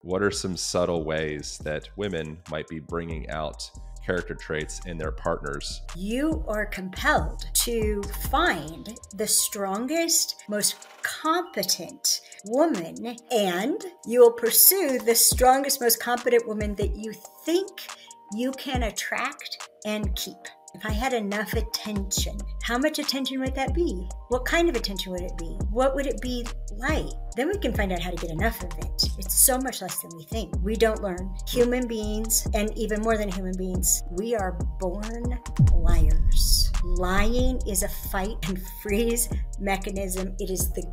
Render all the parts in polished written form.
what are some subtle ways that women might be bringing out character traits in their partners? You are compelled to find the strongest, most competent woman, and you will pursue the strongest, most competent woman that you think you can attract and keep. If I had enough attention, how much attention would that be? What kind of attention would it be? What would it be like? Then we can find out how to get enough of it. It's so much less than we think. We don't learn. Human beings, and even more than human beings, we are born liars. Lying is a fight and freeze mechanism. It is the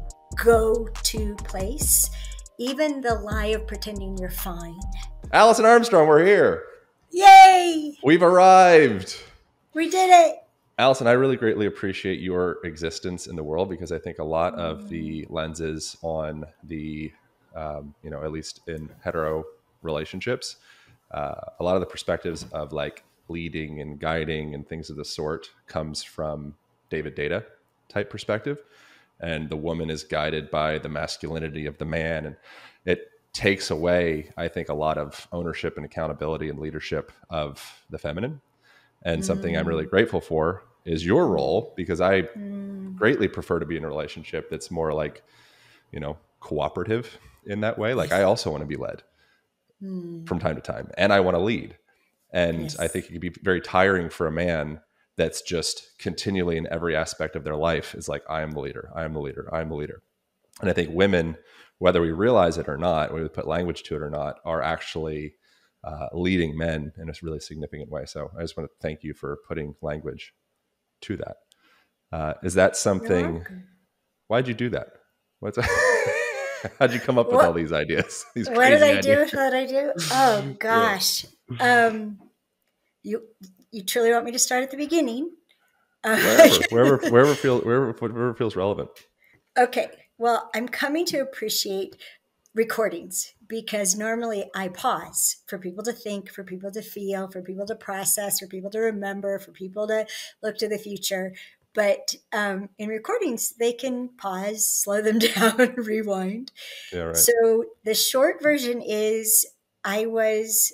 go-to place. Even the lie of pretending you're fine. Alison Armstrong, we're here. Yay! We've arrived. We did it. Alison, I really greatly appreciate your existence in the world, because I think a lot of the lenses on the, at least in hetero relationships, a lot of the perspectives of like leading and guiding and things of the sort comes from David Data type perspective. And the woman is guided by the masculinity of the man. And it takes away, I think, a lot of ownership and accountability and leadership of the feminine. And something I'm really grateful for is your role, because I greatly prefer to be in a relationship that's more like, cooperative in that way. Like I also want to be led from time to time, and I want to lead. And I think it can be very tiring for a man that's just continually in every aspect of their life is like, I am the leader, I am the leader, I am the leader. And I think women, whether we realize it or not, whether we put language to it or not, are actually leading men in a really significant way. So I just want to thank you for putting language to that. Is that something? Why'd you do that? How'd you come up with all these ideas? What did I do? What did I do? Oh gosh. Yeah. You truly want me to start at the beginning? Wherever feels relevant. Okay. Well, I'm coming to appreciate recordings, because normally I pause for people to think, for people to feel, for people to process, for people to remember, for people to look to the future. But in recordings, they can pause, slow them down, rewind. Yeah, right. So the short version is I was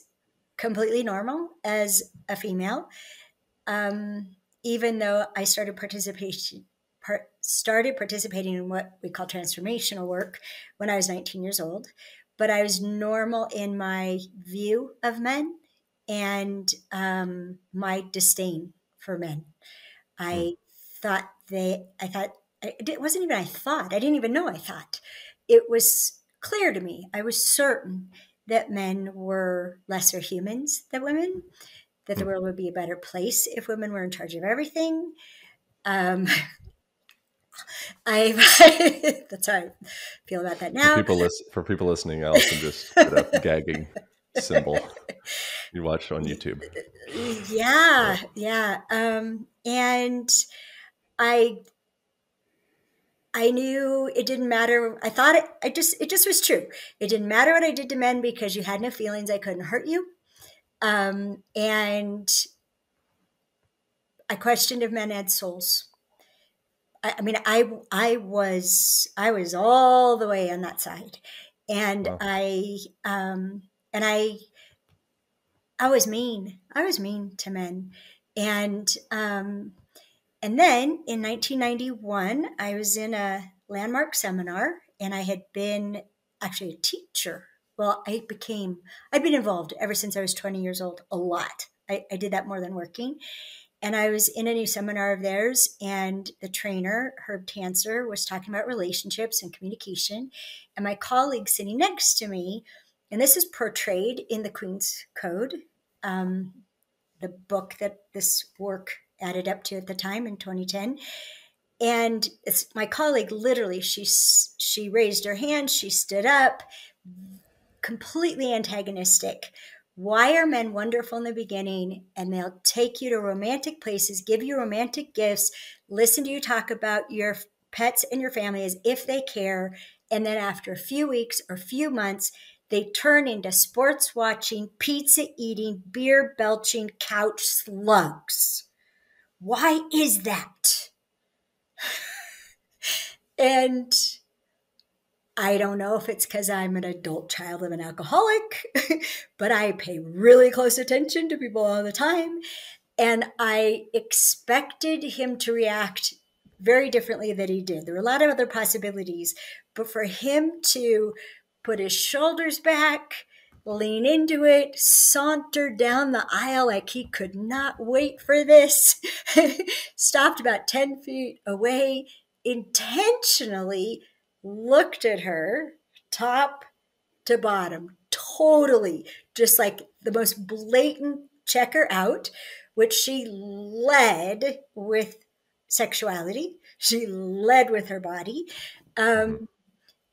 completely normal as a female, even though I started participating in what we call transformational work when I was 19 years old. But I was normal in my view of men and my disdain for men. I didn't even know I thought. It was clear to me. I was certain that men were lesser humans than women, that the world would be a better place if women were in charge of everything. That's how I feel about that now. For people listening, Alison just put a gagging symbol. You watch on YouTube. Yeah. And I knew it didn't matter. I thought it just was true. It didn't matter what I did to men, because you had no feelings. I couldn't hurt you. And I questioned if men had souls. I was all the way on that side, and wow. I was mean. I was mean to men, and then in 1991, I was in a landmark seminar, and I had been actually a teacher. Well, I've been involved ever since I was 20 years old, a lot. I did that more than working. And I was in a new seminar of theirs, and the trainer, Herb Tanzer, was talking about relationships and communication. And my colleague sitting next to me, and this is portrayed in the Queen's Code, the book that this work added up to at the time in 2010. And it's my colleague, literally, she raised her hand, she stood up, completely antagonistic. Why are men wonderful in the beginning, and they'll take you to romantic places, give you romantic gifts, listen to you talk about your pets and your family as if they care, and then after a few weeks or few months, they turn into sports watching, pizza eating, beer belching couch slugs? Why is that? And I don't know if it's because I'm an adult child of an alcoholic, but I pay really close attention to people all the time. And I expected him to react very differently than he did. There were a lot of other possibilities, but for him to put his shoulders back, lean into it, saunter down the aisle like he could not wait for this, stopped about 10 feet away, intentionally looked at her top to bottom, totally just like the most blatant check her out, which she led with sexuality. She led with her body. Mm-hmm.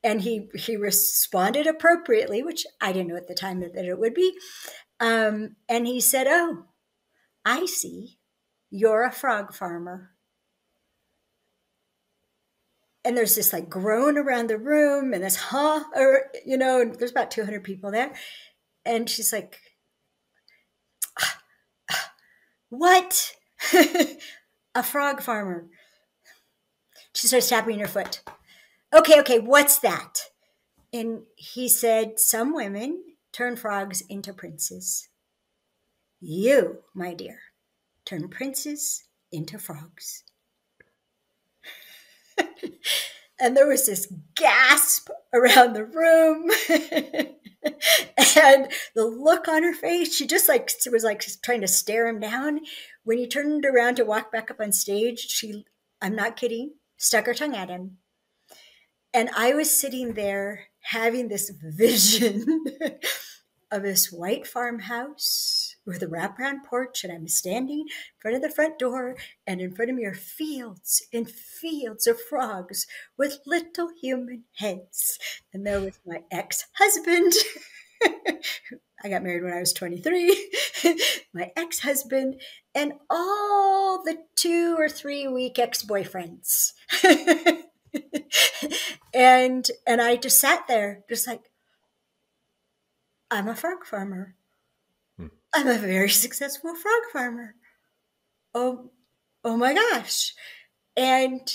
And he responded appropriately, which I didn't know at the time that it would be. And he said, "Oh, I see. You're a frog farmer." And there's this like groan around the room and this, or, there's about 200 people there. And she's like, "What?" A frog farmer. She starts tapping her foot. Okay, what's that? And he said, "Some women turn frogs into princes. You, my dear, turn princes into frogs." And there was this gasp around the room. And the look on her face, she just like was like trying to stare him down. When he turned around to walk back up on stage, I'm not kidding, stuck her tongue at him. And I was sitting there having this vision of this white farmhouse with a wraparound porch, and I'm standing in front of the front door, and in front of me are fields and fields of frogs with little human heads. And there was my ex-husband. I got married when I was 23. My ex-husband and all the 2 or 3 week ex-boyfriends. And I just sat there just like, I'm a frog farmer. I'm a very successful frog farmer. Oh my gosh. And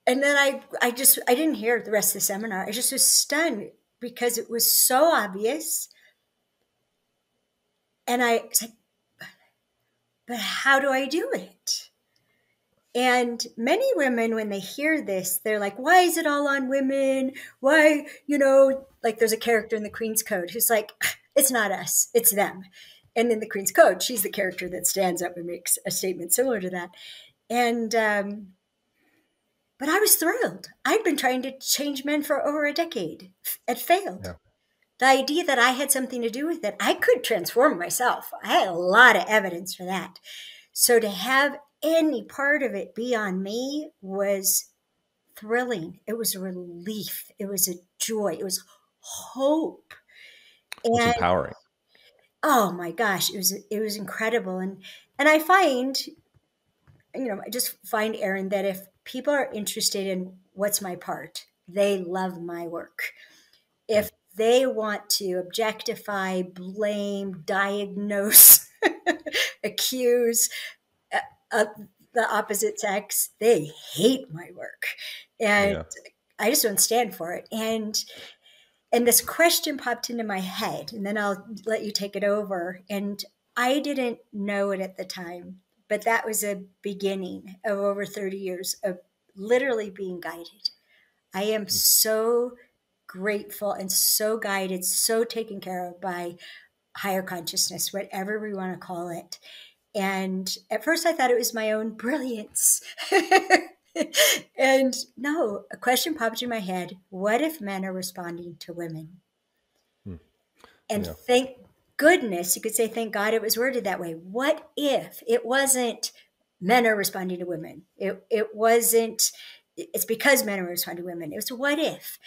then I didn't hear the rest of the seminar. I just was stunned because it was so obvious. And I was like, but how do I do it? And many women, when they hear this, they're like, why is it all on women? Why, like there's a character in the Queen's Code who's like, it's not us, it's them. And in the Queen's Code, she's the character that stands up and makes a statement similar to that. And, but I was thrilled. I'd been trying to change men for over a decade. It failed. Yeah. The idea that I had something to do with it, I could transform myself. I had a lot of evidence for that. So to have any part of it be on me was thrilling. It was a relief. It was a joy. It was hope. It was And empowering. oh my gosh, it was incredible. And I find, I just find, Erin, that if people are interested in what's my part, they love my work. If they want to objectify, blame, diagnose, accuse the opposite sex, they hate my work. And I just don't stand for it. And this question popped into my head, and then I'll let you take it over. And I didn't know it at the time, but that was a beginning of over 30 years of literally being guided. I am so grateful and so guided, so taken care of by higher consciousness, whatever we want to call it. And at first I thought it was my own brilliance. And no, a question popped in my head. What if men are responding to women? And thank goodness, you could say, thank God it was worded that way. What if it wasn't men are responding to women? It wasn't, it's because men are responding to women. It was what if?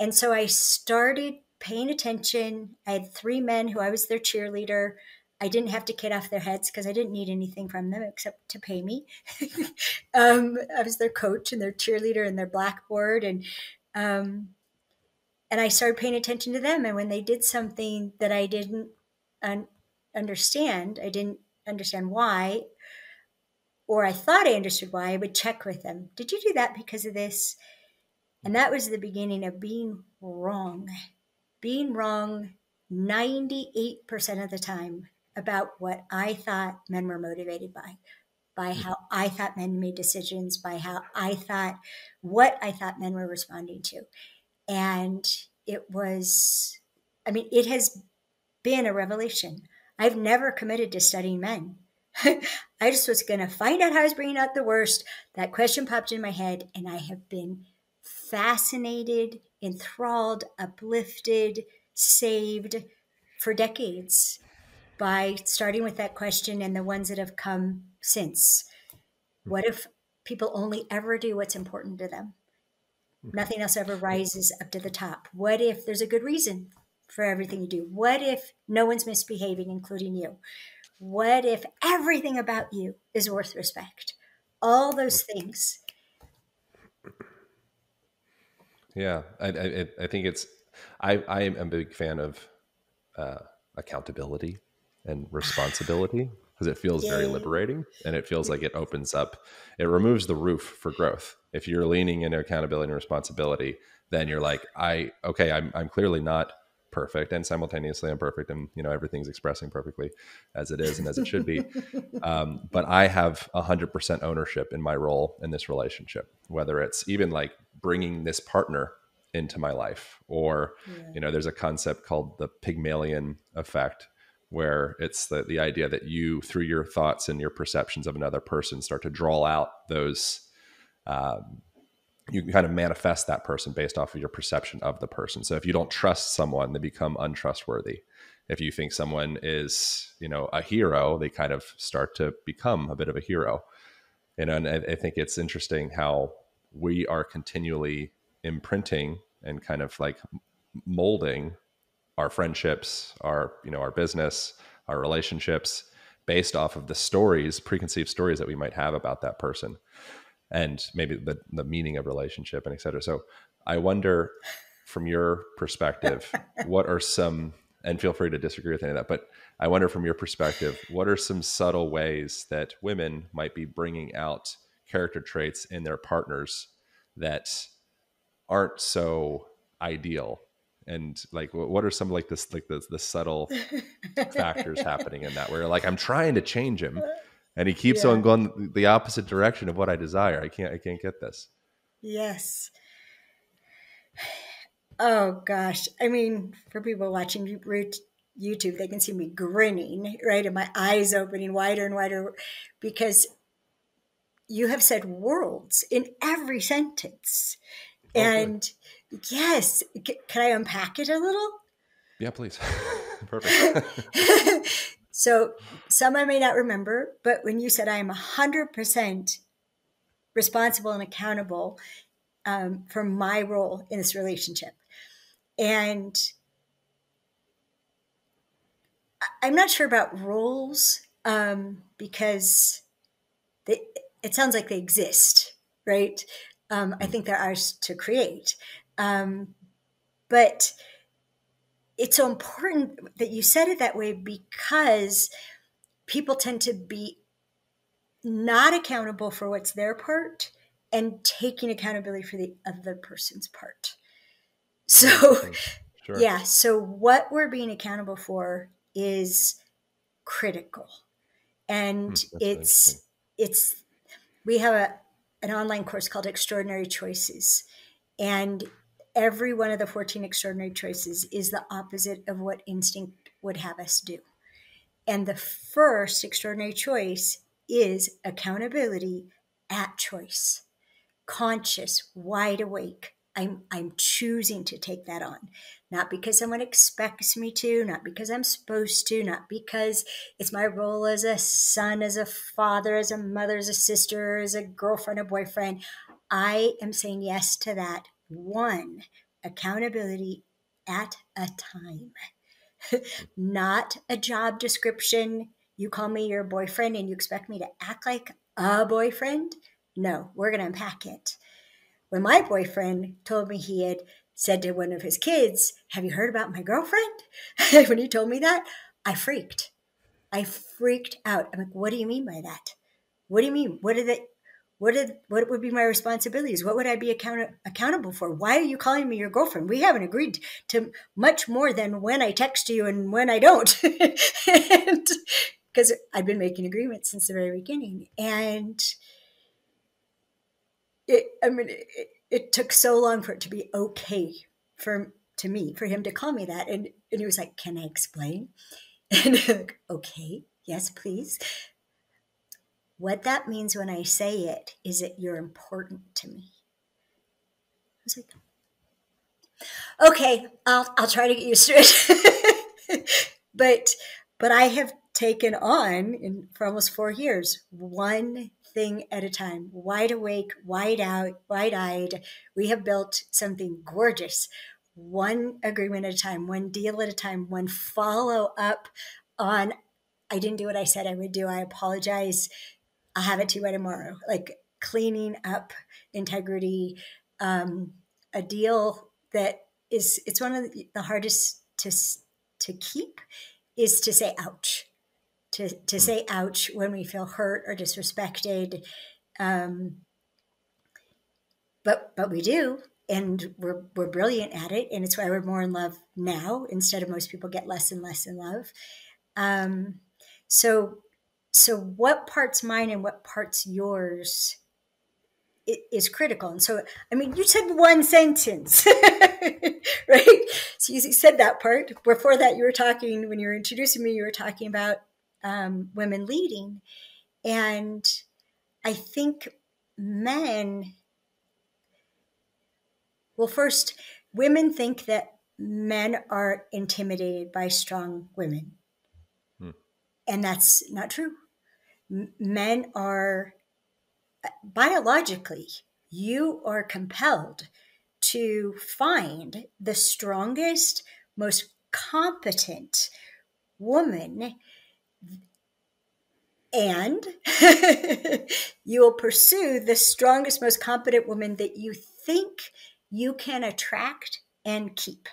And so I started paying attention. I had 3 men who I was their cheerleader. I didn't have to kid off their heads because I didn't need anything from them except to pay me. I was their coach and their cheerleader and their blackboard. And I started paying attention to them. And when they did something that I didn't understand, I didn't understand why, or I thought I understood why, I would check with them. Did you do that because of this? And that was the beginning of being wrong 98% of the time about what I thought men were motivated by how I thought men made decisions, by how I thought, what I thought men were responding to. And it was, I mean, it has been a revelation. I've never committed to studying men. I just was going to find out how I was bringing out the worst. That question popped in my head, and I have been fascinated, enthralled, uplifted, saved for decades by starting with that question and the ones that have come since. What if people only ever do what's important to them? Nothing else ever rises up to the top. What if there's a good reason for everything you do? What if no one's misbehaving, including you? What if everything about you is worth respect? All those things. Yeah, I think I am a big fan of accountability and responsibility because it feels very Yay. liberating, and it feels like it opens up, it removes the roof for growth. If you're leaning into accountability and responsibility, then you're like, I'm clearly not perfect, and simultaneously I'm perfect, and everything's expressing perfectly as it is and as it should be. But I have 100% ownership in my role in this relationship, whether it's even like bringing this partner into my life, or Yeah. there's a concept called the Pygmalion effect, where it's the idea that you, through your thoughts and your perceptions of another person, start to draw out those, you can kind of manifest that person based off of your perception of the person. So if you don't trust someone, they become untrustworthy. If you think someone is, a hero, they kind of start to become a bit of a hero. And I think it's interesting how we are continually imprinting and kind of like molding our friendships, our business, our relationships based off of the stories, preconceived stories that we might have about that person, and maybe the meaning of relationship, and et cetera. So I wonder, from your perspective, what are some, and feel free to disagree with any of that, but I wonder from your perspective, what are some subtle ways that women might be bringing out character traits in their partners that aren't so ideal? And like, what are some like this, like the subtle factors happening in that, where like, I'm trying to change him and he keeps on Yeah. going the opposite direction of what I desire. I can't get this. Yes. Oh gosh. I mean, for people watching YouTube, they can see me grinning, right? And my eyes opening wider and wider because you have said worlds in every sentence. Oh, good. And yes, can I unpack it a little? Yeah, please. Perfect. So some I may not remember, but when you said I am 100% responsible and accountable for my role in this relationship. And I'm not sure about roles because it sounds like they exist, right? I think they're ours to create. But it's so important that you said it that way because people tend to be not accountable for what's their part and taking accountability for the other person's part. So, Sure. yeah, so what we're being accountable for is critical. And That's really interesting. it's we have an online course called Extraordinary Choices. And every one of the 14 extraordinary choices is the opposite of what instinct would have us do. And the first extraordinary choice is accountability at choice, conscious, wide awake. I'm choosing to take that on, not because someone expects me to, not because I'm supposed to, not because it's my role as a son, as a father, as a mother, as a sister, as a girlfriend, a boyfriend. I am saying yes to that one accountability at a time. Not a job description. You call me your boyfriend and you expect me to act like a boyfriend? No, we're going to unpack it. When my boyfriend told me he had said to one of his kids, "Have you heard about my girlfriend?" When he told me that, I freaked. I freaked out. I'm like, "What do you mean by that? What do you mean? what would be my responsibilities? What would I be accountable for? Why are you calling me your girlfriend? We haven't agreed to much more than when I text you and when I don't. Because I've been making agreements since the very beginning. And it took so long for it to be okay for him to call me that. And he was like, can I explain? And I'm like, okay, yes, please. What that means when I say it is that you're important to me. I was like, okay, I'll try to get used to it. but I have taken on for almost 4 years, one thing at a time, wide awake, wide-eyed. We have built something gorgeous, one agreement at a time, one deal at a time, one follow up on, I didn't do what I said I would do. I apologize. I'll have it to you by tomorrow. Like cleaning up, integrity, a deal that it's one of the hardest to keep is to say ouch, to say ouch when we feel hurt or disrespected. But we do, and we're brilliant at it, and it's why we're more in love now instead of most people get less and less in love. So what part's mine and what part's yours is critical. And so, I mean, you said one sentence, right? So you said that part. Before that, you were talking, when you were introducing me, you were talking about women leading. And I think men, well, first, women think that men are intimidated by strong women. And that's not true. Men are, biologically, you are compelled to find the strongest, most competent woman, and you will pursue the strongest, most competent woman that you think you can attract and keep.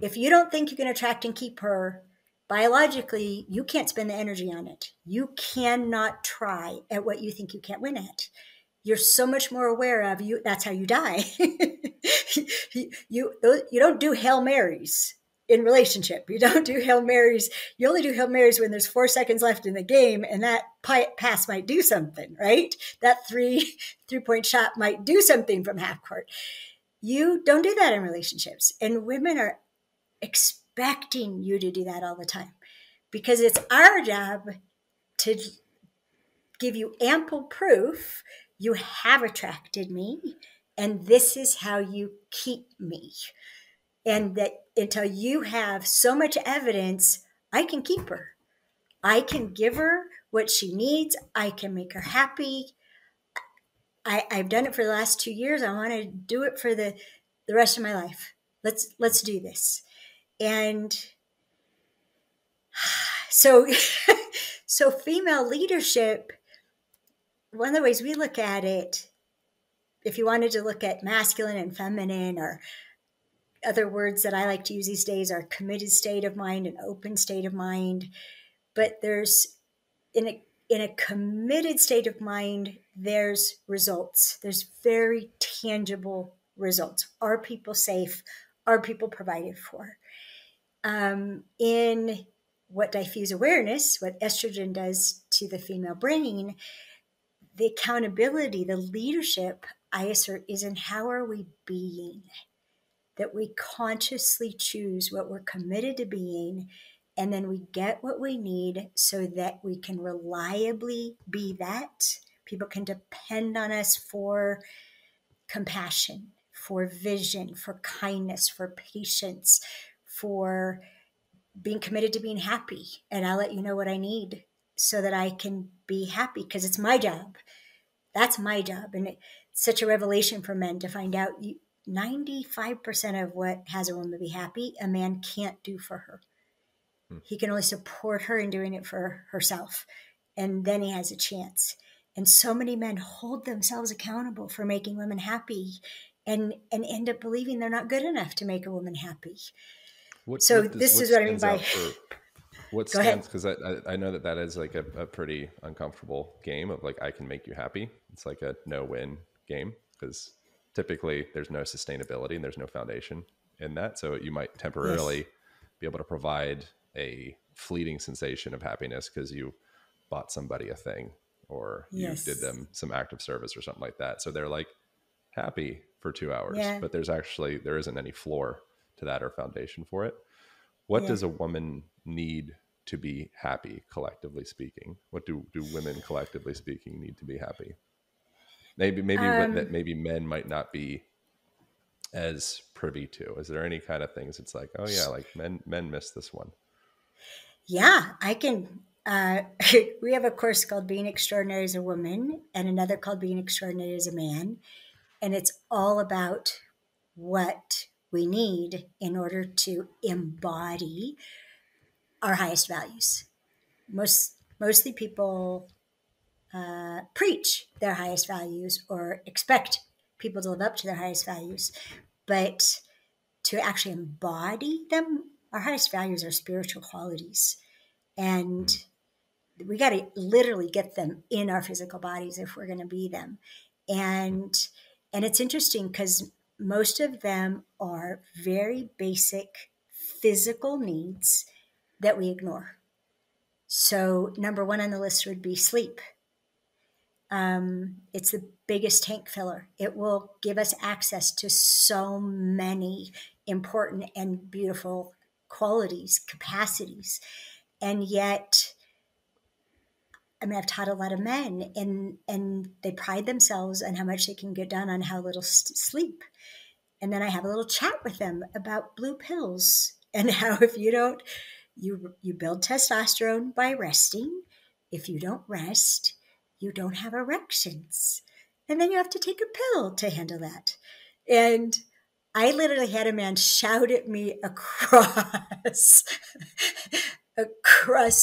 If you don't think you can attract and keep her, biologically, you can't spend the energy on it. You cannot try at what you think you can't win at. You're so much more aware of you. That's how you die. You don't do Hail Marys in relationship. You don't do Hail Marys. You only do Hail Marys when there's 4 seconds left in the game, and that pass might do something, right? That three-point shot might do something from half court. You don't do that in relationships, and women are expecting you to do that all the time, because it's our job to give you ample proof you have attracted me, and this is how you keep me. And that until you have so much evidence, I can keep her. I can give her what she needs. I can make her happy. I've done it for the last 2 years. I want to do it for the rest of my life. Let's do this. And so female leadership, one of the ways we look at it, if you wanted to look at masculine and feminine, or other words that I like to use these days are committed state of mind and open state of mind. But there's, in a committed state of mind, there's results. There's very tangible results. Are people safe? Are people provided for? In what diffuse awareness, what estrogen does to the female brain, the accountability, the leadership, I assert, is in how are we being? That we consciously choose what we're committed to being, and then we get what we need so that we can reliably be that. People can depend on us for compassion, for vision, for kindness, for patience, for being committed to being happy. And I'll let you know what I need so that I can be happy, because it's my job. That's my job. And it's such a revelation for men to find out 95% of what has a woman be happy, a man can't do for her. He can only support her in doing it for herself. And then he has a chance. And so many men hold themselves accountable for making women happy and end up believing they're not good enough to make a woman happy. This is what I mean by... What Go ahead. stands, because I know that that is like a pretty uncomfortable game of like, I can make you happy. It's like a no-win game because typically there's no sustainability and there's no foundation in that. So you might Yes. temporarily be able to provide a fleeting sensation of happiness because you bought somebody a thing or you did Yes. them some active service or something like that. So they're like happy for 2 hours, Yeah. but there isn't any floor to that or foundation for it. What Yeah. does a woman need to be happy, collectively speaking? What do women, collectively speaking, need to be happy? Maybe what that Um, maybe men might not be as privy to. Is there any kind of things it's like, oh yeah, like men miss this one? yeah, I can. We have a course called Being Extraordinary as a Woman and another called Being Extraordinary as a Man. And it's all about what we need in order to embody our highest values. Mostly people preach their highest values or expect people to live up to their highest values, but to actually embody them, our highest values are spiritual qualities, Mm. and we got to literally get them in our physical bodies if we're going to be them. And and it's interesting because most of them are very basic physical needs that we ignore. So number one on the list would be sleep. It's the biggest tank filler. It will give us access to so many important and beautiful qualities, capacities. And yet, I mean, I've taught a lot of men, and they pride themselves on how much they can get done on how little sleep. And then I have a little chat with them about blue pills and how if you don't, you build testosterone by resting. If you don't rest, you don't have erections. And then you have to take a pill to handle that. And I literally had a man shout at me across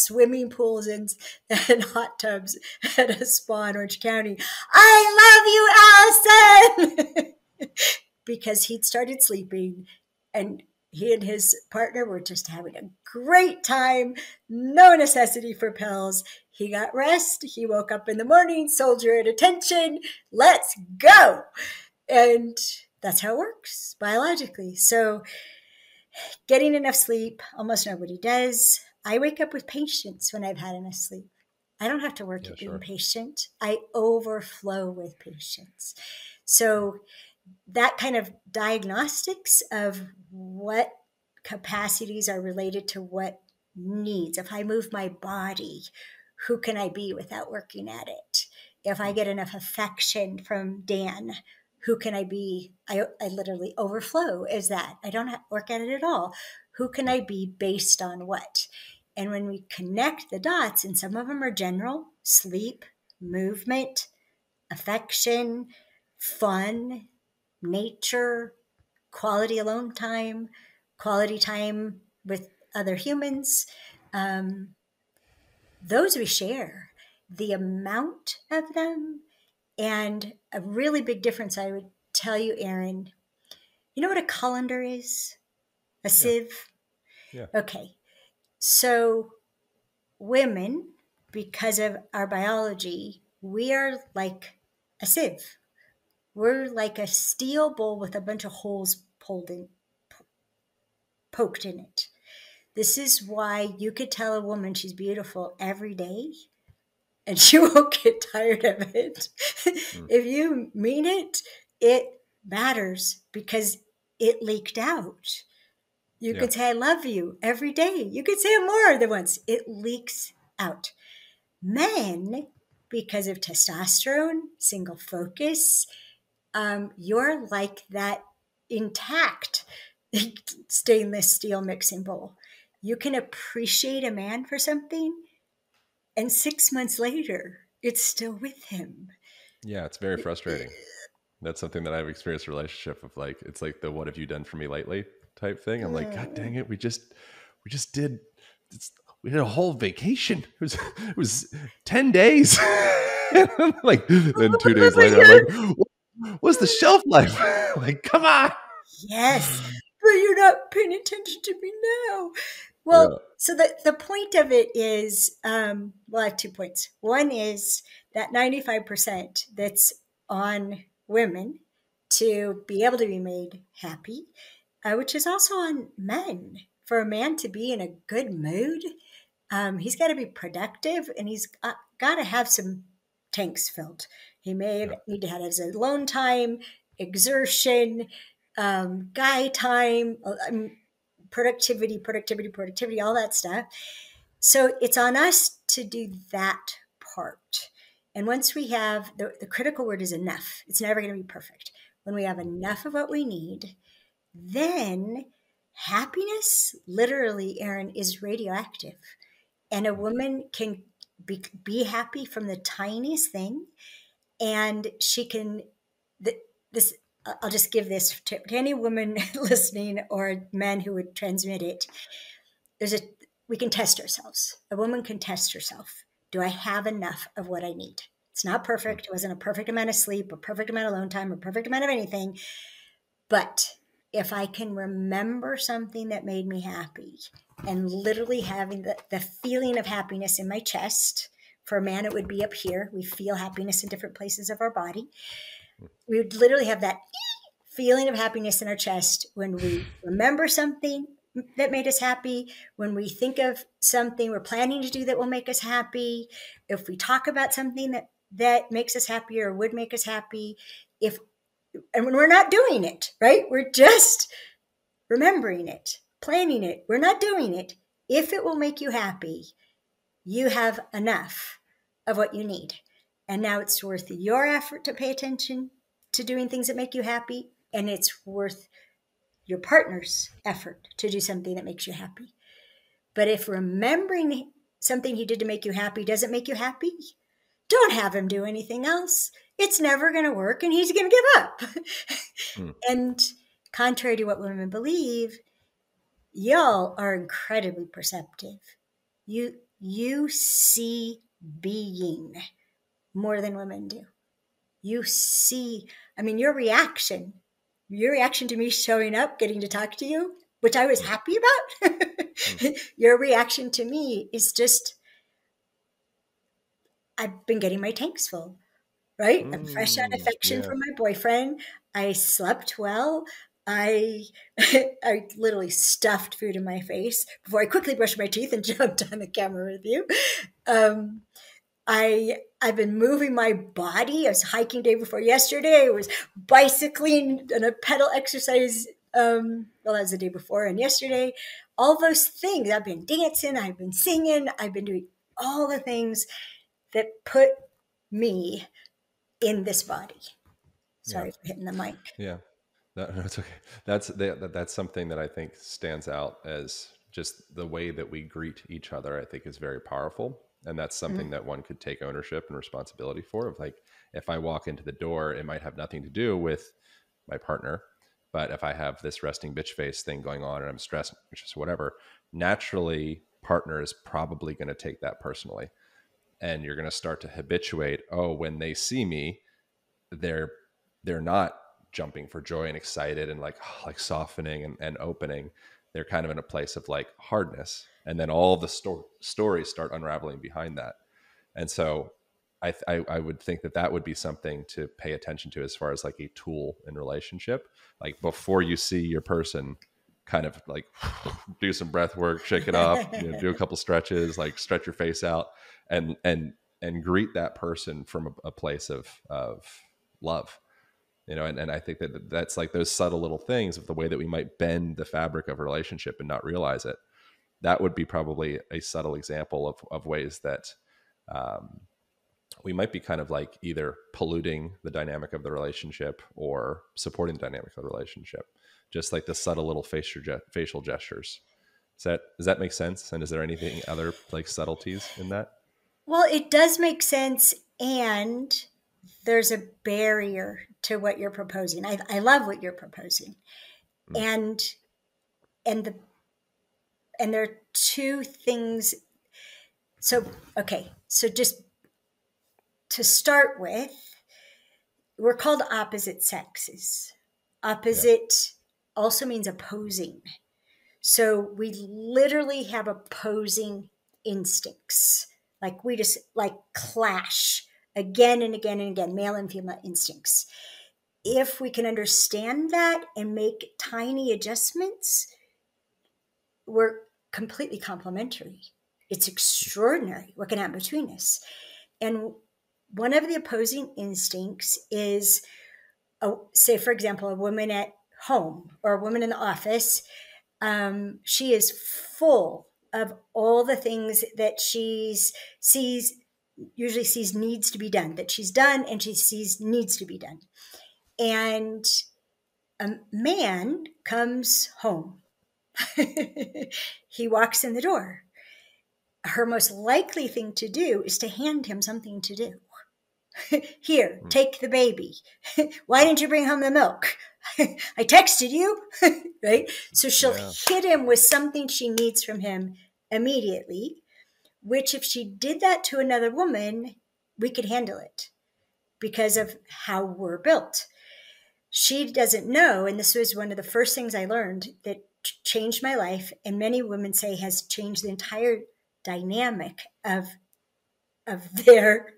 swimming pools and hot tubs at a spa in Orange County. I love you, Allison! Because he'd started sleeping and he and his partner were just having a great time, no necessity for pills. He got rest. He woke up in the morning, soldier at attention. Let's go. And that's how it works biologically. So, getting enough sleep, almost nobody does. I wake up with patience when I've had enough sleep. I don't have to work Yeah, at being sure. patient. I overflow with patience. So that kind of diagnostics of what capacities are related to what needs. If I move my body, who can I be without working at it? If I get enough affection from Dan, who can I be? I literally overflow as that. I don't work at it at all. Who can I be based on what? And when we connect the dots, and some of them are general sleep, movement, affection, fun, nature, quality alone time, quality time with other humans. Um, those we share. The amount of them, and a really big difference, I would tell you, Aaron. You know what a colander is? A Yeah. sieve? Yeah. Okay. So, women, because of our biology, we are like a sieve. We're like a steel bowl with a bunch of holes poked in it. This is why you could tell a woman she's beautiful every day and she won't get tired of it. Mm. If you mean it, it matters because it leaked out. You Yeah. could say, I love you every day. You could say it more than once. It leaks out. Men, because of testosterone, single focus, you're like that intact stainless steel mixing bowl. You can appreciate a man for something, and 6 months later, it's still with him. Yeah, it's very frustrating. That's something that I've experienced a relationship of, like, it's like the what have you done for me lately type thing. I'm like, God dang it, we just did it's, we did a whole vacation. It was 10 days. And I'm like, then 2 days later, I'm like, what's the shelf life? Like, come on. Yes, but you're not paying attention to me now. Well, Yeah. so the point of it is, well, I have 2 points. One is that 95% that's on women to be able to be made happy, which is also on men. For a man to be in a good mood, he's got to be productive and he's got to have some tanks filled. He may Yeah. need to have his alone time, exertion, guy time, productivity, all that stuff. So it's on us to do that part. And once we have the critical word is enough, it's never going to be perfect. When we have enough of what we need, then happiness, literally, Aaron, is radioactive. And a woman can be happy from the tiniest thing. And she can, this, I'll just give this to any woman listening or men who would transmit it. There's a, we can test ourselves. A woman can test herself. Do I have enough of what I need? It's not perfect. It wasn't a perfect amount of sleep, a perfect amount of alone time, or perfect amount of anything. But if I can remember something that made me happy and literally having the feeling of happiness in my chest, for a man, it would be up here. We feel happiness in different places of our body. We would literally have that feeling of happiness in our chest when we remember something that made us happy, when we think of something we're planning to do that will make us happy, if we talk about something that makes us happy or would make us happy, if and when we're not doing it, right? We're just remembering it, planning it. We're not doing it. If it will make you happy, you have enough of what you need. And now it's worth your effort to pay attention to doing things that make you happy. And it's worth your partner's effort to do something that makes you happy. But if remembering something he did to make you happy doesn't make you happy, don't have him do anything else. It's never going to work and he's going to give up. Mm. And contrary to what women believe, y'all are incredibly perceptive. You see being more than women do. You see, I mean, your reaction to me showing up, getting to talk to you, which I was happy about. Mm. Your reaction to me is just, I've been getting my tanks full, right? I'm fresh on Mm. affection Yeah. from my boyfriend. I slept well. I I literally stuffed food in my face before I quickly brushed my teeth and jumped on the camera with you. Um, I've been moving my body. I was hiking day before yesterday. I was bicycling and a pedal exercise. Well, that was the day before and yesterday. All those things. I've been dancing. I've been singing. I've been doing all the things that put me in this body. Yeah. Sorry for hitting the mic. Yeah. No, it's okay. That's something that I think stands out as just the way that we greet each other. I think is very powerful, and that's something Mhm. that one could take ownership and responsibility for. Of like, if I walk into the door, it might have nothing to do with my partner, but if I have this resting bitch face thing going on and I'm stressed, which is whatever, naturally, partner is probably going to take that personally, and you're going to start to habituate. Oh, when they see me, they're they're not jumping for joy and excited and like softening and opening. They're kind of in a place of like hardness, and then all the stories start unraveling behind that. And so I would think that that would be something to pay attention to as far as like a tool in relationship. Like before you see your person, kind of like do some breath work, shake it off, do a couple stretches, like stretch your face out, and greet that person from a place of love. And I think that that's like those subtle little things of the way that we might bend the fabric of a relationship and not realize it. That would be probably a subtle example of ways that um, we might be kind of like either polluting the dynamic of the relationship or supporting the dynamic of the relationship. Just like the subtle little facial gestures. Does that make sense? And is there anything other like subtleties in that? Well, it does make sense. And there's a barrier to what you're proposing. I love what you're proposing. Mm. And and the and there are two things. So okay, so just to start with, we're called opposite sexes. Yeah. Opposite also means opposing. So we literally have opposing instincts. Like we just like clash again and again and again, male and female instincts. If we can understand that and make tiny adjustments, we're completely complementary. It's extraordinary what can happen between us. And one of the opposing instincts is, say, for example, a woman at home or a woman in the office. She is full of all the things that she usually sees needs to be done, that she's done and she sees needs to be done. And a man comes home. He walks in the door. Her most likely thing to do is to hand him something to do. Here, take the baby. Why didn't you bring home the milk? I texted you, right? So she'll hit him with something she needs from him immediately, which if she did that to another woman, we could handle it because of how we're built. She doesn't know, and this was one of the first things I learned that changed my life, and many women say has changed the entire dynamic of their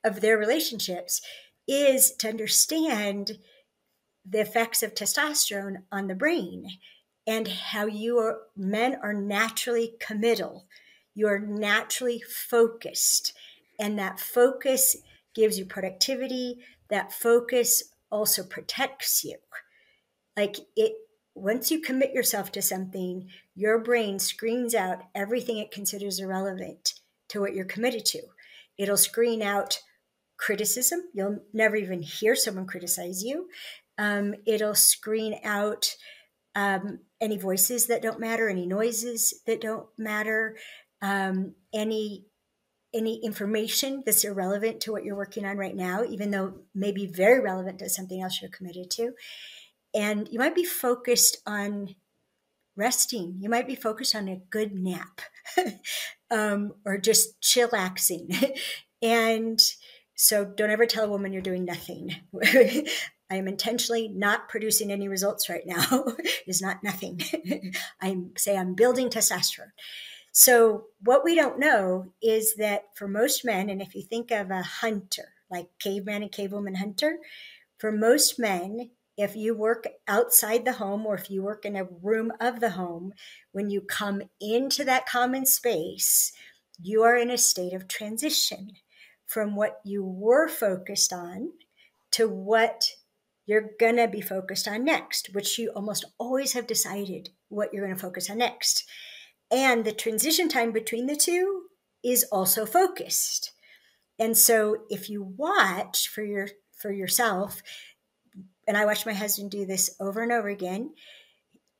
of their relationships, is to understand the effects of testosterone on the brain and how men are naturally committal. You are naturally focused, and that focus gives you productivity. That focus also protects you. Like once you commit yourself to something, your brain screens out everything it considers irrelevant to what you're committed to. It'll screen out criticism. You'll never even hear someone criticize you. It'll screen out any voices that don't matter, any noises that don't matter, any information that's irrelevant to what you're working on right now, even though maybe very relevant to something else you're committed to. And you might be focused on resting. You might be focused on a good nap or just chillaxing. And so don't ever tell a woman you're doing nothing. I am intentionally not producing any results right now. It's not nothing. I'm building testosterone. So what we don't know is that for most men, and if you think of a hunter, like caveman and cavewoman hunter, for most men, if you work outside the home or if you work in a room of the home, when you come into that common space, you are in a state of transition from what you were focused on to what you're going to be focused on next, which you almost always have decided what you're going to focus on next. And the transition time between the two is also focused. And so if you watch for yourself, and I watched my husband do this over and over again,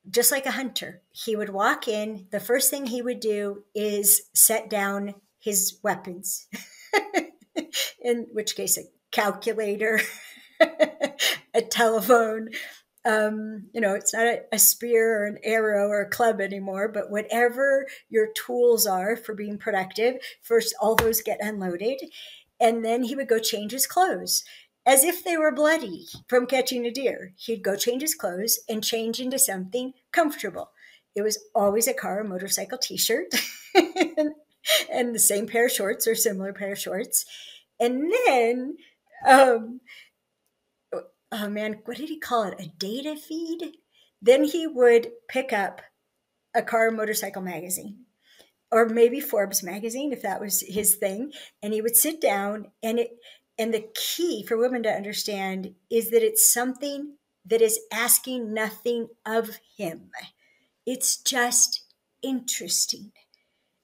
just like a hunter, he would walk in. The first thing he would do is set down his weapons, in which case a calculator, a telephone. It's not a spear or an arrow or a club anymore, but whatever your tools are for being productive, first all those get unloaded. And then he would go change his clothes as if they were bloody from catching a deer. He'd go change his clothes and change into something comfortable. It was always a car or motorcycle t-shirt and the same pair of shorts or similar pair of shorts. And then, oh man, what did he call it? A data feed? Then he would pick up a car or motorcycle magazine, or maybe Forbes magazine, if that was his thing. And he would sit down, and the key for women to understand is that it's something that is asking nothing of him. It's just interesting.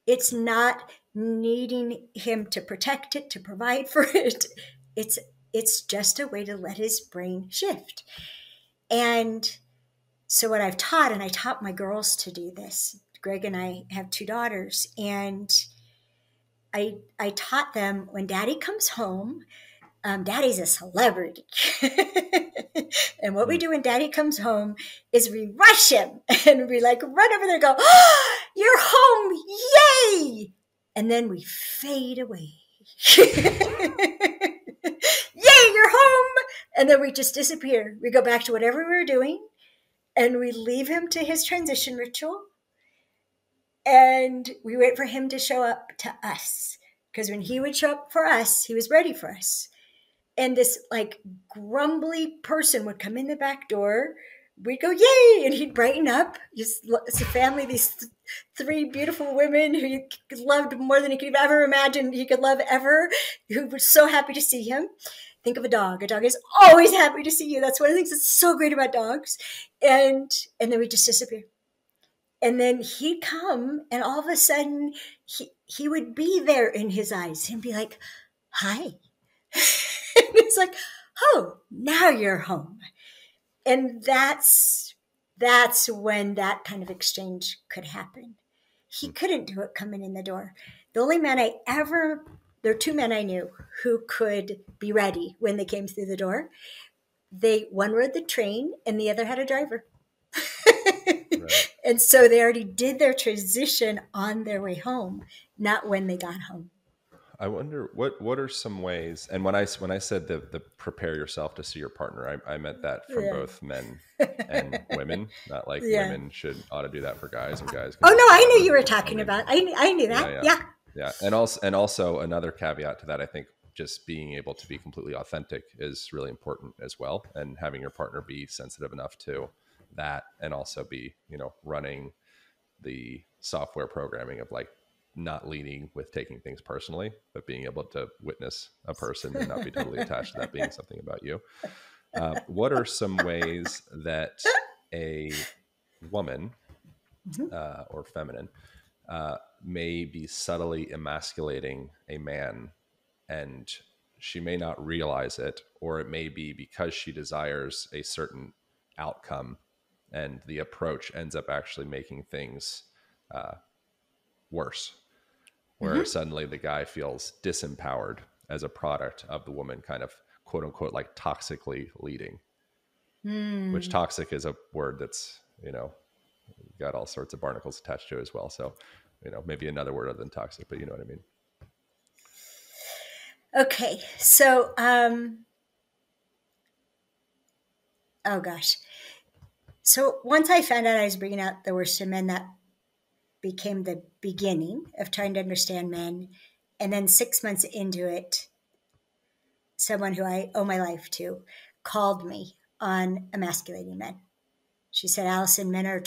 It's not needing him to protect it, to provide for it. It's just a way to let his brain shift. And so what I've taught, and I taught my girls to do this, Greg and I have 2 daughters, and I taught them when daddy comes home, daddy's a celebrity. And what we do when daddy comes home is we rush him and we run over there and go, oh, you're home, yay! And then we fade away. Yay, you're home! And then we just disappear. We go back to whatever we were doing. And we leave him to his transition ritual. And we wait for him to show up to us. Because when he would show up for us, he was ready for us. And this like grumbly person would come in the back door. We'd go, yay! And he'd brighten up. It's a family, these three beautiful women who he loved more than he could have ever imagined he could love ever, who were so happy to see him. Think of a dog. A dog is always happy to see you. That's one of the things that's so great about dogs. And then we just disappear. And then he'd come, and all of a sudden, he would be there in his eyes and be like, hi. And it's like, oh, now you're home. And that's when that kind of exchange could happen. He couldn't do it coming in the door. The only man there are two men I knew who could be ready when they came through the door. One rode the train and the other had a driver. Right. And so they already did their transition on their way home, not when they got home. I wonder what are some ways, and when I said the prepare yourself to see your partner, I meant that for both men and women, not like women ought to do that for guys and guys. Oh no, I knew you were talking about. I knew that. Yeah. And also another caveat to that, I think just being able to be completely authentic is really important as well, and having your partner be sensitive enough to that, and also be, running the software programming of like not leading with taking things personally, but being able to witness a person and not be totally attached to that being something about you. What are some ways that a woman or feminine may be subtly emasculating a man, and she may not realize it, or it may be because she desires a certain outcome and the approach ends up actually making things worse, where suddenly the guy feels disempowered as a product of the woman kind of quote unquote like toxically leading, which toxic is a word that's, got all sorts of barnacles attached to it as well. So, maybe another word other than toxic, but you know what I mean? Okay. So, oh gosh. So once I found out I was bringing out the worst in men, that became the beginning of trying to understand men. And then 6 months into it, someone who I owe my life to called me on emasculating men. She said, Alison, men are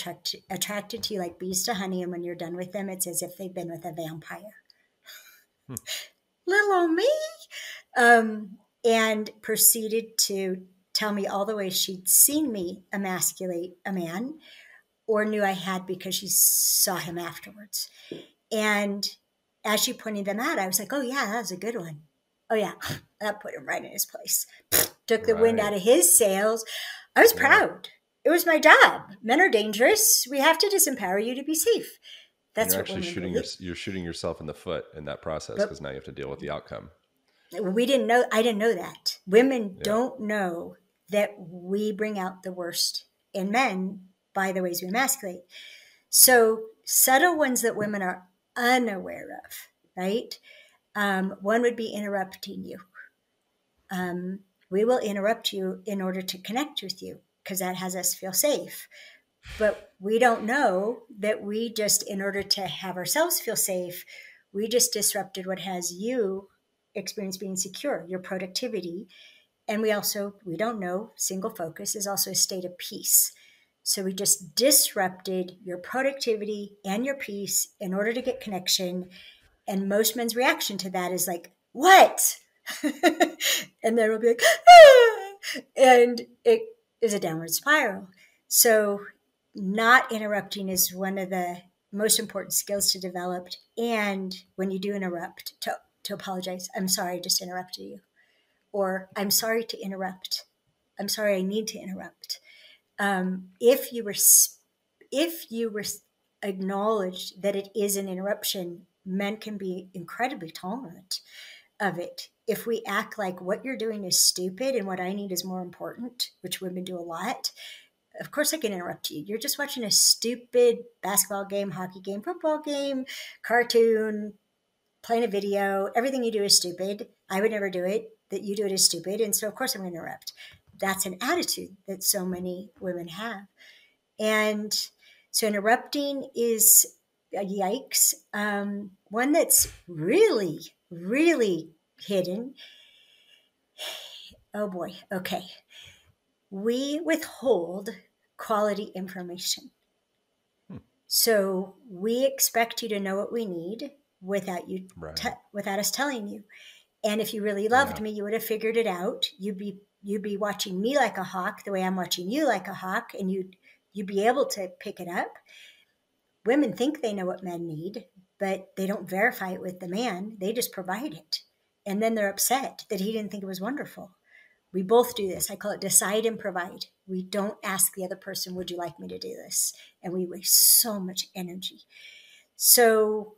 attracted to you like bees to honey, and when you're done with them, it's as if they've been with a vampire. Little old me. And proceeded to tell me all the ways she'd seen me emasculate a man, or knew I had because she saw him afterwards. And as she pointed them out, I was like, oh yeah, that was a good one. Oh yeah, that put him right in his place. Took the wind out of his sails. I was proud. It was my job. Men are dangerous. We have to disempower you to be safe. That's what you're actually you're shooting yourself in the foot in that process, because now you have to deal with the outcome. We didn't know. I didn't know that. Women don't know that we bring out the worst in men by the ways we emasculate. So subtle ones that women are unaware of, right? One would be interrupting you. We will interrupt you in order to connect with you, because that has us feel safe. But we don't know that we just, in order to have ourselves feel safe, we just disrupted what has you experience being secure, your productivity. And we don't know, single focus is also a state of peace. So we just disrupted your productivity and your peace in order to get connection. And most men's reaction to that is like, what? And then we'll be like, ah! And it is a downward spiral. So not interrupting is one of the most important skills to develop. And when you do interrupt, to apologize. I'm sorry, I just interrupted you. Or I'm sorry to interrupt. I'm sorry, I need to interrupt. If you were acknowledged that it is an interruption, men can be incredibly tolerant of it. If we act like what you're doing is stupid and what I need is more important, which women do a lot, of course I can interrupt you. You're just watching a stupid basketball game, hockey game, football game, cartoon, playing a video. Everything you do is stupid. I would never do it. That you do it is stupid. And so of course I'm going to interrupt. That's an attitude that so many women have. And so interrupting is a yikes. One that's really, really hidden. Oh boy. Okay. We withhold quality information. So we expect you to know what we need without Right. without us telling you. And if you really loved Yeah. me, you would have figured it out. You'd be watching me like a hawk, the way I'm watching you like a hawk, and you'd be able to pick it up. Women think they know what men need, but they don't verify it with the man. They just provide it. And then they're upset that he didn't think it was wonderful. We both do this. I call it decide and provide. We don't ask the other person, would you like me to do this? And we waste so much energy. So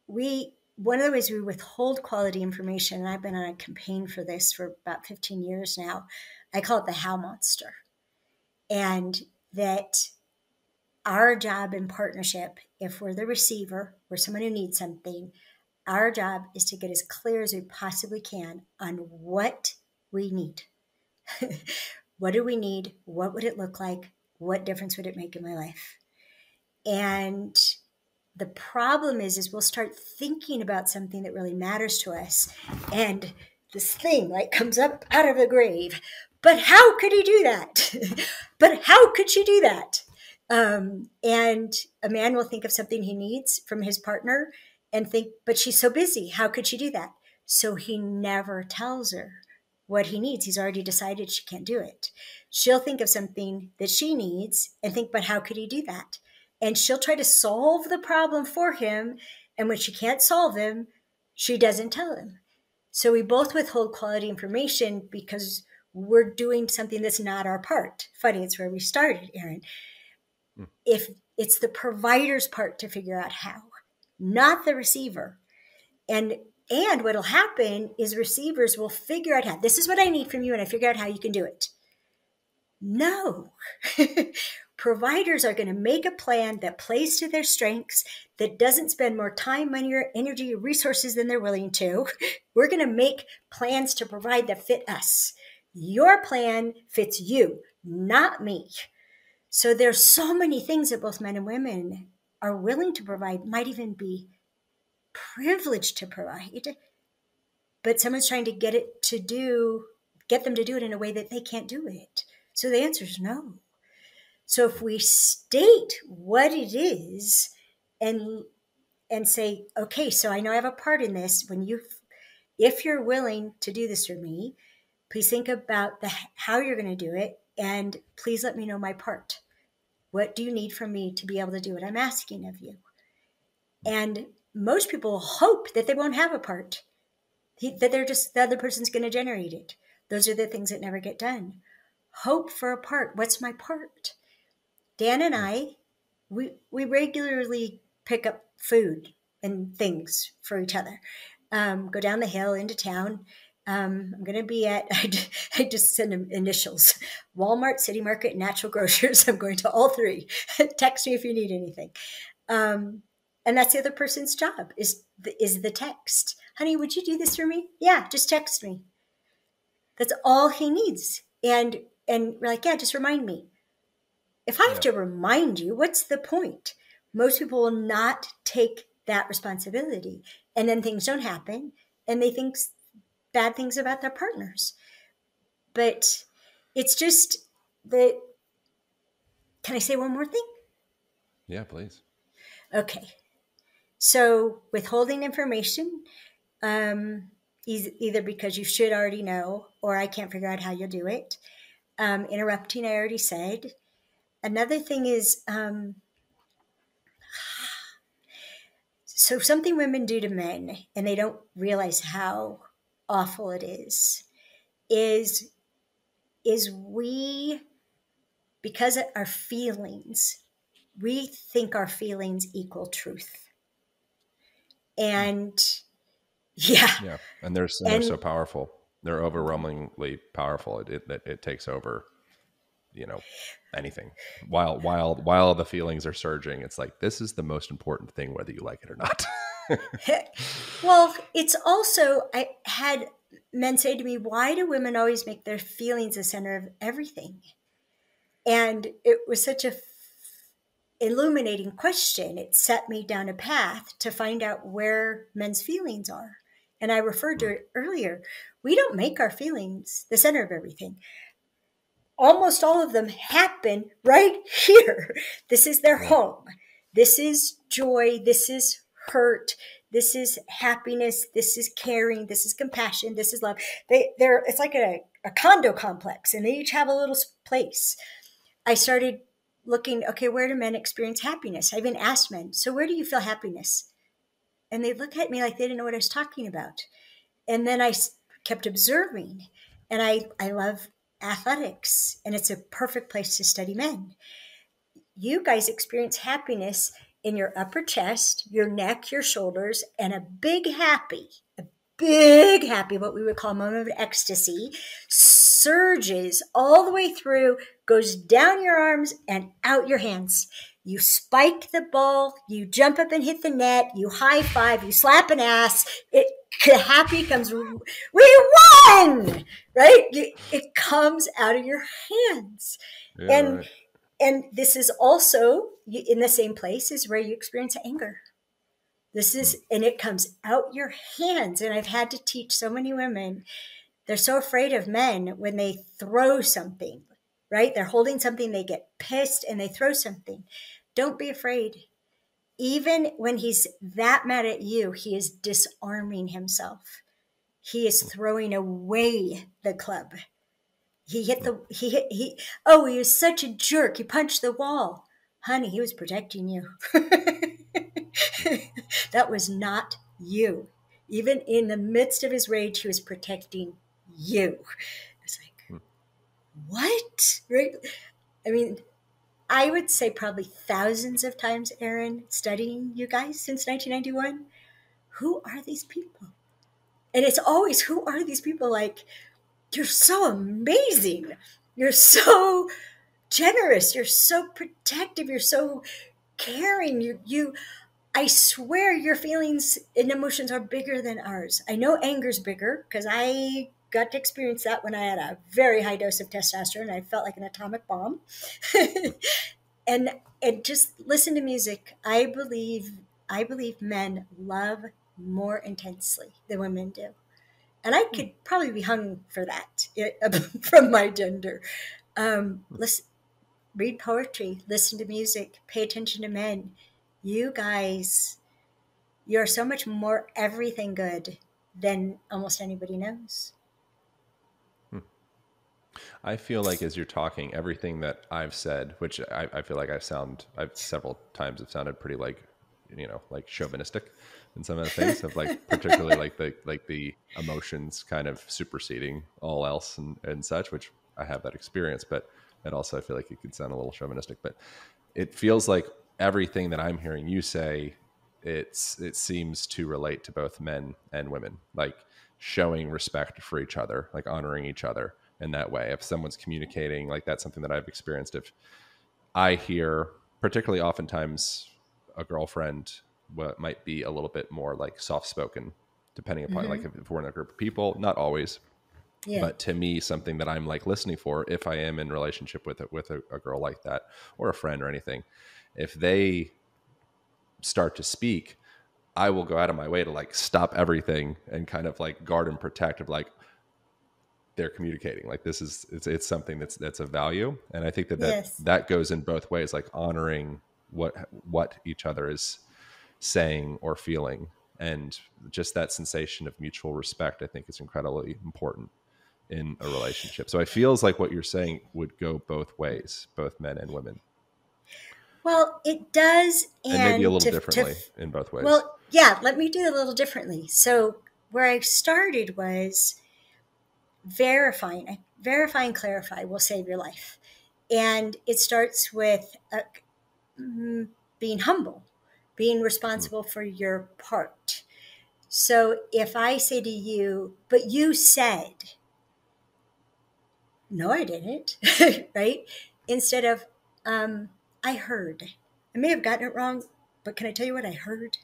one of the ways we withhold quality information, and I've been on a campaign for this for about 15 years now, I call it the how monster. And that our job in partnership, if we're the receiver, we're someone who needs something, our job is to get as clear as we possibly can on what we need. What do we need? What would it look like? What difference would it make in my life? And the problem is we'll start thinking about something that really matters to us, and this thing like comes up out of the grave. But how could he do that? But how could she do that? And a man will think of something he needs from his partner and think, but she's so busy. How could she do that? So he never tells her what he needs. He's already decided she can't do it. She'll think of something that she needs and think, but how could he do that? And she'll try to solve the problem for him. And when she can't solve him, she doesn't tell him. So we both withhold quality information because we're doing something that's not our part. Funny, it's where we started, Aaron. If it's the provider's part to figure out how, not the receiver. And what'll happen is receivers will figure out how. This is what I need from you, and I figure out how you can do it. No. Providers are going to make a plan that plays to their strengths, that doesn't spend more time, money, or energy, or resources than they're willing to. We're going to make plans to provide that fit us. Your plan fits you, not me. So there's so many things that both men and women are willing to provide, might even be privileged to provide, but someone's trying to get them to do it in a way that they can't do it. So the answer is no. So if we state what it is and say, okay, so I know I have a part in this. If you're willing to do this for me, please think about how you're going to do it, and please let me know my part. What do you need from me to be able to do what I'm asking of you? And most people hope that they won't have a part, that the other person's going to generate it. Those are the things that never get done. Hope for a part. What's my part? Dan and I, we regularly pick up food and things for each other. Go down the hill into town. I'm going to be at, I just send them initials, Walmart, City Market, Natural Grocers. I'm going to all three. Text me if you need anything. And that's the other person's job is the text. Honey, would you do this for me? Yeah, just text me. That's all he needs. And we're like, yeah, just remind me. If I have to remind you, what's the point? Most people will not take that responsibility. And then things don't happen. And they think bad things about their partners. But it's just that. Can I say one more thing? Yeah, please. Okay. So withholding information, either because you should already know, or I can't figure out how you'll do it. Interrupting, I already said. Another thing is, so something women do to men, and they don't realize how awful it is we, because of our feelings, we think our feelings equal truth. And Yeah, and they're so and powerful. They're overwhelmingly powerful. It takes over, anything. While the feelings are surging, it's like this is the most important thing, whether you like it or not. well, it's also, I had men say to me, why do women always make their feelings the center of everything? And it was such a illuminating question. It set me down a path to find out where men's feelings are. And I referred to it earlier. We don't make our feelings the center of everything. Almost all of them happen right here. This is their home. This is joy. This is hurt. This is happiness. This is caring. This is compassion. This is love. It's like a condo complex, and they each have a little place. I started looking, okay, where do men experience happiness? I even asked men, so where do you feel happiness? And they look at me like they didn't know what I was talking about. And then I kept observing, and I love athletics, and it's a perfect place to study men. You guys experience happiness in your upper chest, your neck, your shoulders, and a big happy, what we would call a moment of ecstasy, surges all the way through, goes down your arms and out your hands. You spike the ball, you jump up and hit the net, you high five, you slap an ass. Happy comes, we won, right? It comes out of your hands. Yeah, and this is also in the same place as where you experience anger. This is, and it comes out your hands. And I've had to teach so many women, they're so afraid of men when they throw something, right? They're holding something, they get pissed and they throw something. Don't be afraid. Even when he's that mad at you, he is disarming himself. He is throwing away the club. He was such a jerk. He punched the wall. Honey, he was protecting you. That was not you. Even in the midst of his rage, he was protecting you. It's like, what? Right? I mean, I would say probably thousands of times, Erin, studying you guys since 1991. Who are these people? And it's always, who are these people? Like, you're so amazing. You're so generous. You're so protective. You're so caring. I swear your feelings and emotions are bigger than ours. I know anger's bigger because I got to experience that when I had a very high dose of testosterone. I felt like an atomic bomb. and just listen to music. I believe men love more intensely than women do. And I could probably be hung for that from my gender. Listen, read poetry, listen to music, pay attention to men. You guys, you're so much more everything good than almost anybody knows. I feel like as you're talking, everything that I've said, which I feel like I've several times have sounded pretty like, like chauvinistic in some of the things of like, particularly like the emotions kind of superseding all else and such, which I have that experience, but it also, I feel like it could sound a little chauvinistic, but it feels like everything that I'm hearing you say, it seems to relate to both men and women, like showing respect for each other, like honoring each other in that way. If someone's communicating, like that's something that I've experienced. If I hear, particularly oftentimes, a girlfriend might be a little bit more like soft-spoken, depending upon like if we're in a group of people, not always. Yeah. But to me, something that I'm like listening for, if I am in relationship with a girl like that or a friend or anything, if they start to speak, I will go out of my way to like stop everything and kind of like guard and protect of like, they're communicating like this is it's something that's of value. And I think that goes in both ways, like honoring what each other is saying or feeling, and just that sensation of mutual respect, I think is incredibly important in a relationship. So it feels like what you're saying would go both ways, both men and women. Well, it does. And maybe a little differently in both ways. Well, yeah, let me do it a little differently. So where I started was verifying, clarify will save your life. And it starts with being humble, being responsible for your part. So if I say to you, but you said, no, I didn't, right? Instead of, I heard. I may have gotten it wrong, but can I tell you what I heard?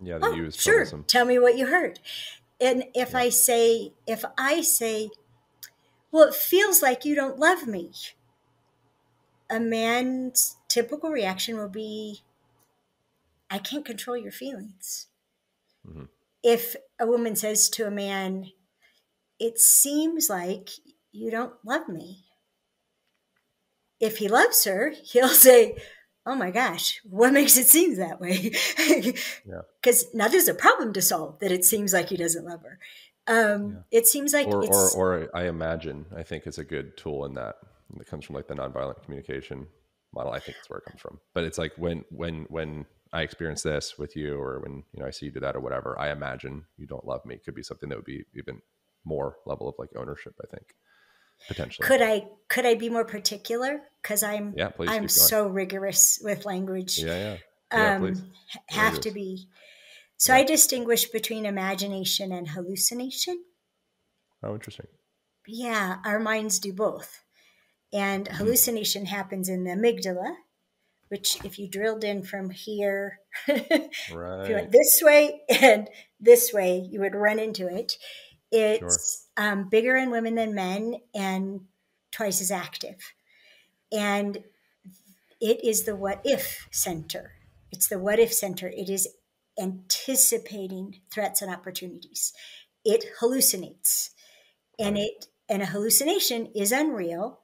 Yeah, the you is sure. troublesome. Tell me what you heard. And if I say, well, it feels like you don't love me. A man typical reaction will be, I can't control your feelings. Mm-hmm. If a woman says to a man, it seems like you don't love me. If he loves her, he'll say, oh my gosh, what makes it seem that way? Yeah. Because now there's a problem to solve that it seems like he doesn't love her. Yeah. It seems like it's, Or I imagine, I think is a good tool in that. It comes from like the nonviolent communication model. I think it's where it comes from. But it's like when I experience this with you, or when, you know, I see you do that or whatever, I imagine you don't love me. Could be something that would be even more level of like ownership, I think, potentially. could I be more particular? Because Yeah, please I'm keep going. so rigorous with language. Yeah, yeah. Yeah, please. Have to Rigorous. be. So Yeah. I distinguish between imagination and hallucination. Oh, interesting. Yeah, our minds do both. And hallucination happens in the amygdala, which if you drilled in from here, if you Right. went this way and this way, you would run into it. Sure. It's bigger in women than men and twice as active. And it is the what if center. It's the what if center. It is anticipating threats and opportunities. It hallucinates. And Right. a hallucination is unreal,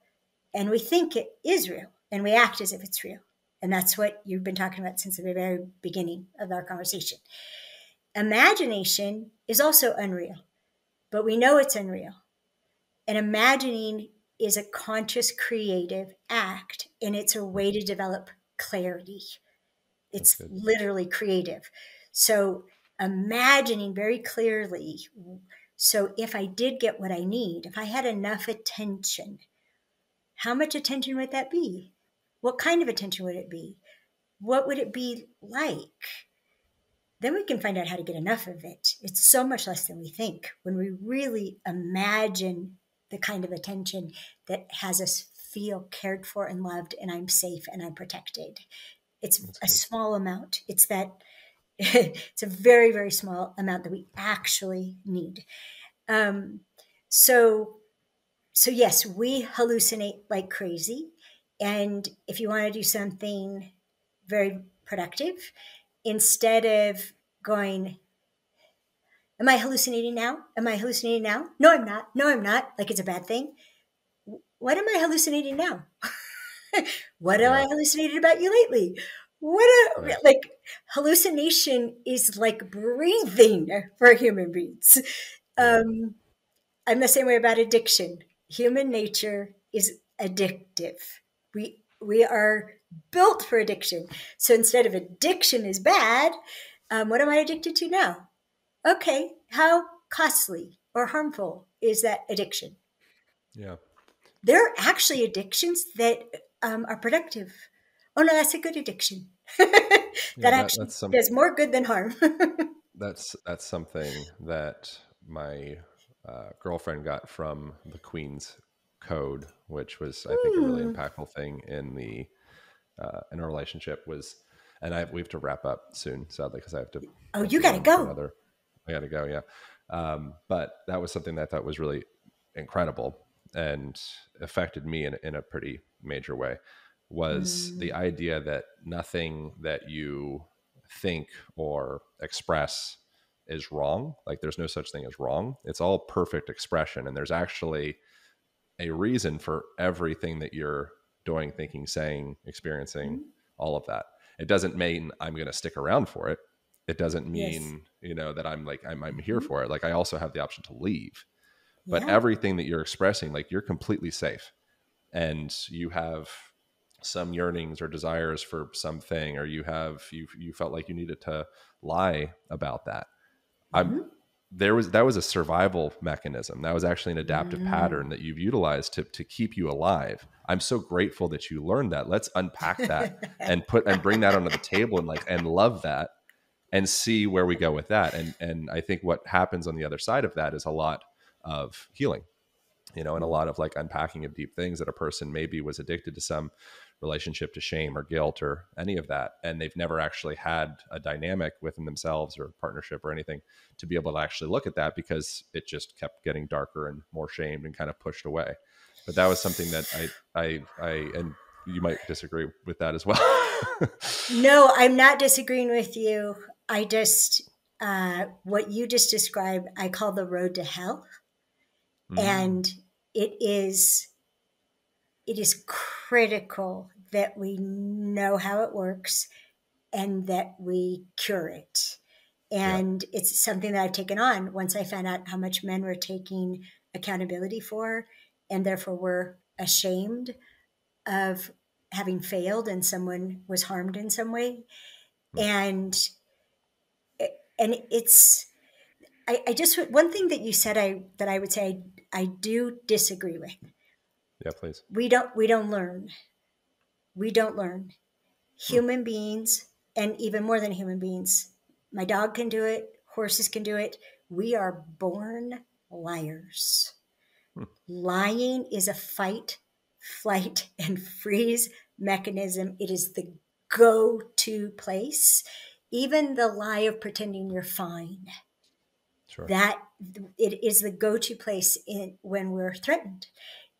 and we think it is real, and we act as if it's real. And that's what you've been talking about since the very beginning of our conversation. Imagination is also unreal, but we know it's unreal. And imagining is a conscious creative act, and it's a way to develop clarity. That's It's good. literally creative. So imagining very clearly. So if I did get what I need, if I had enough attention, how much attention would that be? What kind of attention would it be? What would it be like? Then we can find out how to get enough of it. It's so much less than we think when we really imagine the kind of attention that has us feel cared for and loved, and I'm safe and I'm protected. It's That's a good. small amount. It's that it's a very, very small amount that we actually need. Um, so so yes, we hallucinate like crazy. And if you want to do something very productive, instead of going, am I hallucinating now? Am I hallucinating now? No, I'm not. No, I'm not. Like it's a bad thing. What am I hallucinating now? What have I Yeah. hallucinated about you lately? Yeah. Like hallucination is like breathing for human beings. Yeah. Um, I'm the same way about addiction. Human nature is addictive. We are built for addiction. So instead of addiction is bad, what am I addicted to now? Okay, how costly or harmful is that addiction? Yeah. There are actually addictions that are productive. Oh no, that's a good addiction. That Yeah. actually does more good than harm. That's something that my girlfriend got from the Queen's Code, which was, I think, a really Hmm. impactful thing in our relationship. Was, and we have to wrap up soon, sadly, because I have to Oh, have you to got to run for go. another. I got to go. Yeah, but that was something that I thought was really incredible and affected me in a pretty major way. Was the Mm, idea that nothing that you think or express is wrong. Like there's no such thing as wrong. It's all perfect expression. And there's actually a reason for everything that you're doing, thinking, saying, experiencing, mm, all of that. It doesn't mean I'm going to stick around for it. It doesn't yes. mean, that I'm here Mhm. for it. Like I also have the option to leave. But Yeah. everything that you're expressing, like you're completely safe. And you have some yearnings or desires for something, or you felt like you needed to lie about that. I'm Mhm. that was a survival mechanism. That was actually an adaptive pattern Mm. that you've utilized to keep you alive. I'm so grateful that you learned that. Let's unpack that and bring that onto the table and love that and see where we go with that. And I think what happens on the other side of that is a lot of healing, and a lot of like unpacking of deep things that a person maybe was addicted to some relationship to shame or guilt or any of that. And they've never actually had a dynamic within themselves or partnership or anything to be able to actually look at that because it just kept getting darker and more shamed and kind of pushed away. But that was something that I, and you might disagree with that as well. No, I'm not disagreeing with you. I just, what you just described, I call the road to hell. Mm, And it is, it is critical that we know how it works and that we cure it. yeah. And it's something that I've taken on once I found out how much men were taking accountability for, and therefore were ashamed of having failed and someone was harmed in some way. Mm, And it's, I just, one thing that you said, that I would say I do disagree with. yeah, please. We don't learn. We don't learn. Hmm, Human beings, and even more than human beings, my dog can do it, horses can do it. We are born liars. hmm, Lying is a fight, flight, and freeze mechanism. It is the go to place. Even the lie of pretending you're fine, sure. that it is the go to place when we're threatened.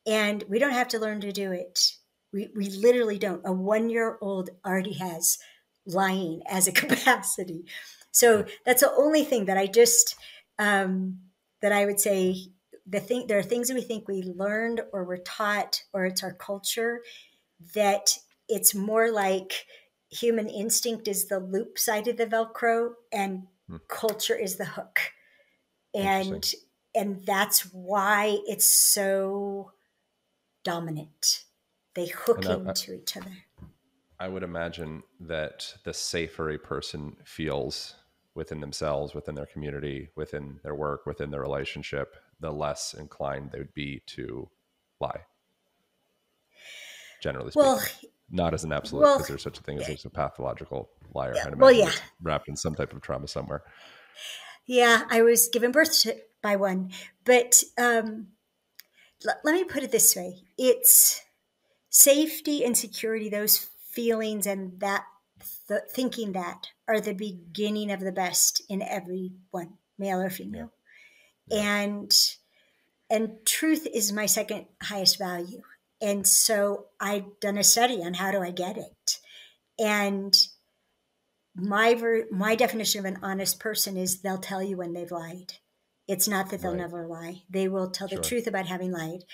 And we don't have to learn to do it. We literally don't. A 1-year-old already has lying as a capacity. So Yeah. that's the only thing that I just, that I would say, there are things that we think we learned or were taught, or it's our culture, that it's more like human instinct is the loop side of the Velcro and Hmm, culture is the hook. interesting. And that's why it's so dominant. They hook And into each other. I would imagine that the safer a person feels within themselves, within their community, within their work, within their relationship, the less inclined they would be to lie, generally Well, speaking. Not as an absolute, well, because there's such a thing as there's a pathological liar. yeah, I'd well, imagine yeah, that's wrapped in some type of trauma somewhere. yeah. I was given birth by one, but let me put it this way: it's safety and security. Those feelings and that thinking that are the beginning of the best in everyone, male or Yeah. female, Yeah. and truth is my second highest value. And so I've done a study on how do I get it, and my definition of an honest person is they'll tell you when they've lied. It's not that they'll Right. never lie. They will tell the Sure. truth about having lied.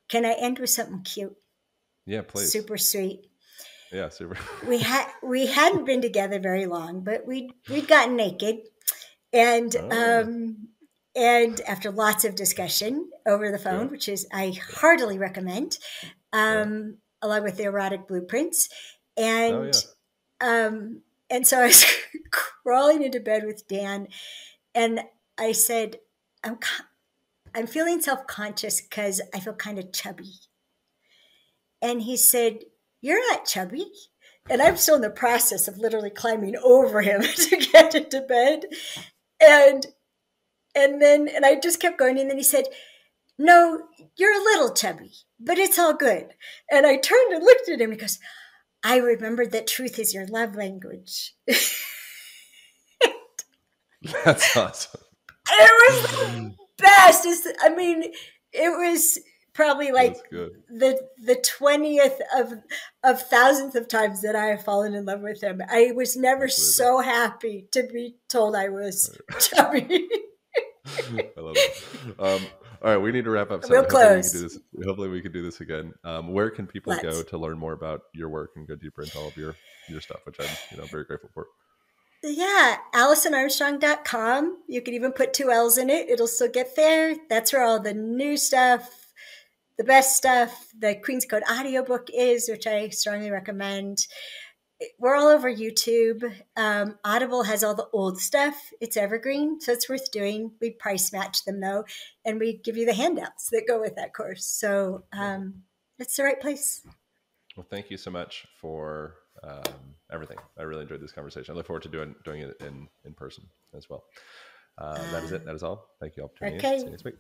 Can I end with something cute? Yeah, please. Super sweet. Yeah, super. We hadn't been together very long, but we'd gotten naked, and Oh, after lots of discussion over the yeah. phone, which is I heartily recommend, Yeah. along with the erotic blueprints, Oh, and yeah. um, so I was crawling into bed with Dan, and I said, I'm feeling self conscious because I feel kind of chubby. And he said, "You're not chubby." And I'm still in the process of literally climbing over him to get into bed. And and I just kept going. And then he said, "No, you're a little chubby, but it's all good." And I turned and looked at him. He goes, "I remembered that truth is your love language." That's awesome. It was the best. I mean, it was probably like That's good. the 20th of thousandth of times that I have fallen in love with him. I was never That's amazing. so happy to be told I was chubby. I love it. All right, we need to wrap up soon. Real Hopefully we can do close. this. Hopefully we can do this again. Where can people go Let's. to learn more about your work and go deeper into all of your stuff, which I'm very grateful for. Yeah, AlisonArmstrong.com. You can even put 2 L's in it. It'll still get there. That's where all the new stuff, the best stuff, the Queen's Code audiobook is, which I strongly recommend. We're all over YouTube. Audible has all the old stuff. It's evergreen, so it's worth doing. We price match them though, and we give you the handouts that go with that course. So it's the right place. Well, thank you so much for everything. I really enjoyed this conversation. I look forward to doing it in person as well. That is it. That is all. Thank you all for tuning in. See Okay. you next week.